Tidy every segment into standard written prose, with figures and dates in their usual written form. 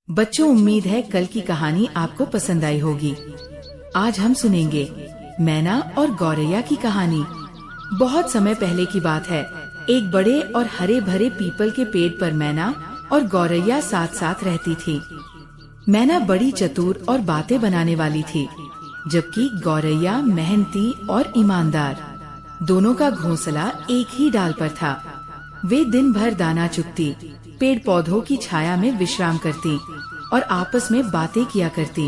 बच्चों, उम्मीद है कल की कहानी आपको पसंद आई होगी। आज हम सुनेंगे मैना और गौरैया की कहानी। बहुत समय पहले की बात है। एक बड़े और हरे भरे पीपल के पेड़ पर मैना और गौरैया साथ साथ रहती थी। मैना बड़ी चतुर और बातें बनाने वाली थी, जबकि गौरैया मेहनती और ईमानदार। दोनों का घोंसला एक ही डाल पर था। वे दिन भर दाना चुगती, पेड़ पौधों की छाया में विश्राम करती और आपस में बातें किया करती।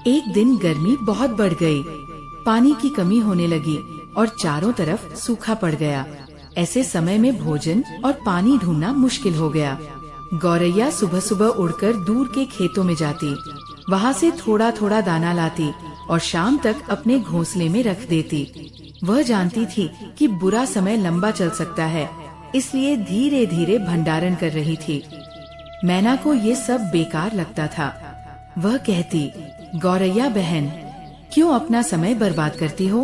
एक दिन गर्मी बहुत बढ़ गई, पानी की कमी होने लगी और चारों तरफ सूखा पड़ गया। ऐसे समय में भोजन और पानी ढूंढना मुश्किल हो गया। गौरैया सुबह सुबह उड़कर दूर के खेतों में जाती, वहाँ से थोड़ा थोड़ा दाना लाती और शाम तक अपने घोंसले में रख देती। वह जानती थी कि बुरा समय लंबा चल सकता है, इसलिए धीरे धीरे भंडारण कर रही थी। मैना को ये सब बेकार लगता था। वह कहती, गौरैया बहन, क्यों अपना समय बर्बाद करती हो?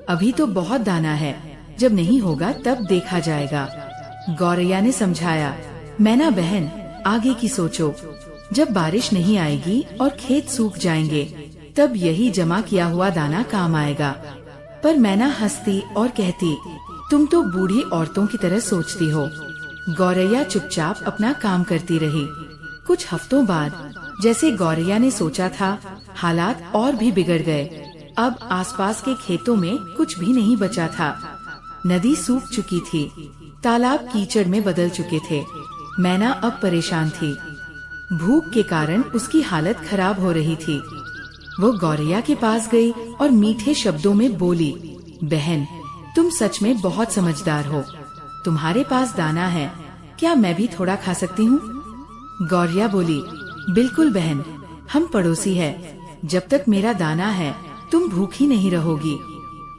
अभी तो बहुत दाना है, जब नहीं होगा तब देखा जाएगा। गौरैया ने समझाया, मैना बहन, आगे की सोचो। जब बारिश नहीं आएगी और खेत सूख जाएंगे, तब यही जमा किया हुआ दाना काम आएगा। पर मैना हंसती और कहती, तुम तो बूढ़ी औरतों की तरह सोचती हो। गौरैया चुपचाप अपना काम करती रही। कुछ हफ्तों बाद, जैसे गौरैया ने सोचा था, हालात और भी बिगड़ गए। अब आसपास के खेतों में कुछ भी नहीं बचा था। नदी सूख चुकी थी, तालाब कीचड़ में बदल चुके थे। मैना अब परेशान थी। भूख के कारण उसकी हालत खराब हो रही थी। वो गौरैया के पास गई और मीठे शब्दों में बोली, बहन, तुम सच में बहुत समझदार हो। तुम्हारे पास दाना है, क्या मैं भी थोड़ा खा सकती हूँ? गौरैया बोली, बिल्कुल बहन, हम पड़ोसी हैं। जब तक मेरा दाना है, तुम भूखी नहीं रहोगी।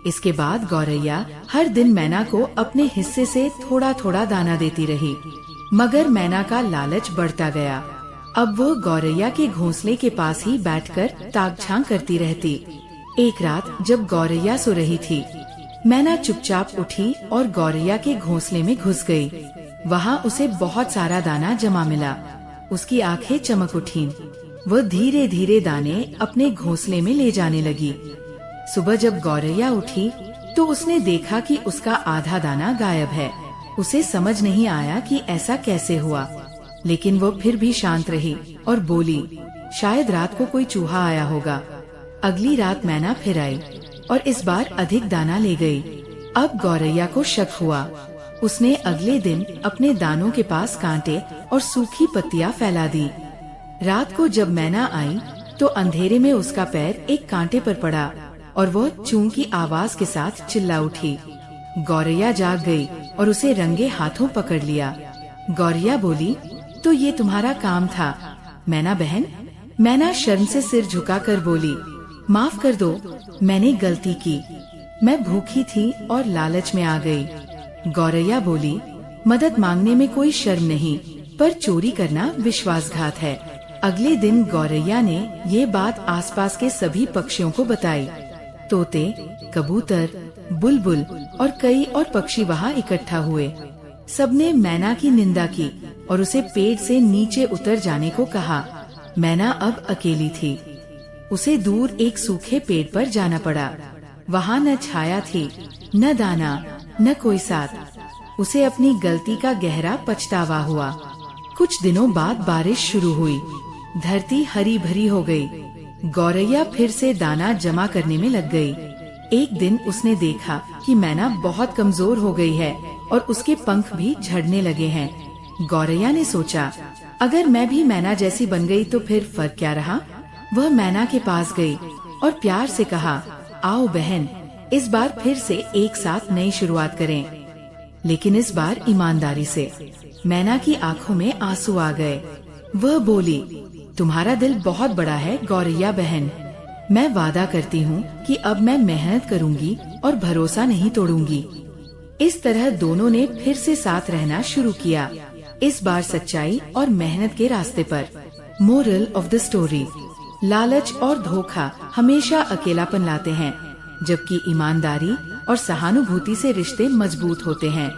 इसके बाद गौरैया हर दिन मैना को अपने हिस्से से थोड़ा थोड़ा दाना देती रही, मगर मैना का लालच बढ़ता गया। अब वो गौरैया के घोंसले के पास ही बैठकर ताक झांक करती रहती। एक रात जब गौरैया सो रही थी, मैना चुपचाप उठी और गौरैया के घोंसले में घुस गई। वहाँ उसे बहुत सारा दाना जमा मिला। उसकी आंखें चमक उठीं। वह धीरे धीरे दाने अपने घोंसले में ले जाने लगी। सुबह जब गौरैया उठी तो उसने देखा कि उसका आधा दाना गायब है। उसे समझ नहीं आया कि ऐसा कैसे हुआ, लेकिन वो फिर भी शांत रही और बोली, शायद रात को कोई चूहा आया होगा। अगली रात मैना फिर आई और इस बार अधिक दाना ले गई। अब गौरैया को शक हुआ। उसने अगले दिन अपने दानों के पास कांटे और सूखी पत्तियां फैला दी। रात को जब मैना आई तो अंधेरे में उसका पैर एक कांटे पर पड़ा और वह चूं की आवाज के साथ चिल्ला उठी। गौरैया जाग गई और उसे रंगे हाथों पकड़ लिया। गौरैया बोली, तो ये तुम्हारा काम था मैना बहन? मैना शर्म से सिर झुकाकर बोली, माफ कर दो, मैंने गलती की। मैं भूखी थी और लालच में आ गई। गौरैया बोली, मदद मांगने में कोई शर्म नहीं, पर चोरी करना विश्वासघात है। अगले दिन गौरैया ने ये बात आसपास के सभी पक्षियों को बताई। तोते, कबूतर, बुलबुल और कई और पक्षी वहाँ इकट्ठा हुए। सबने मैना की निंदा की और उसे पेड़ से नीचे उतर जाने को कहा। मैना अब अकेली थी। उसे दूर एक सूखे पेड़ पर जाना पड़ा। वहाँ न छाया थी, न दाना, न कोई साथ। उसे अपनी गलती का गहरा पछतावा हुआ। कुछ दिनों बाद बारिश शुरू हुई। धरती हरी भरी हो गई। गौरैया फिर से दाना जमा करने में लग गई। एक दिन उसने देखा कि मैना बहुत कमजोर हो गई है और उसके पंख भी झड़ने लगे हैं। गौरैया ने सोचा, अगर मैं भी मैना जैसी बन गई तो फिर फर्क क्या रहा? वह मैना के पास गई और प्यार से कहा, आओ बहन, इस बार फिर से एक साथ नई शुरुआत करें, लेकिन इस बार ईमानदारी से। मैना की आंखों में आंसू आ गए। वह बोली, तुम्हारा दिल बहुत बड़ा है गौरैया बहन। मैं वादा करती हूँ कि अब मैं मेहनत करूँगी और भरोसा नहीं तोड़ूंगी। इस तरह दोनों ने फिर से साथ रहना शुरू किया, इस बार सच्चाई और मेहनत के रास्ते पर। मोरल ऑफ द स्टोरी, लालच और धोखा हमेशा अकेलापन लाते हैं, जबकि ईमानदारी और सहानुभूति से रिश्ते मजबूत होते हैं।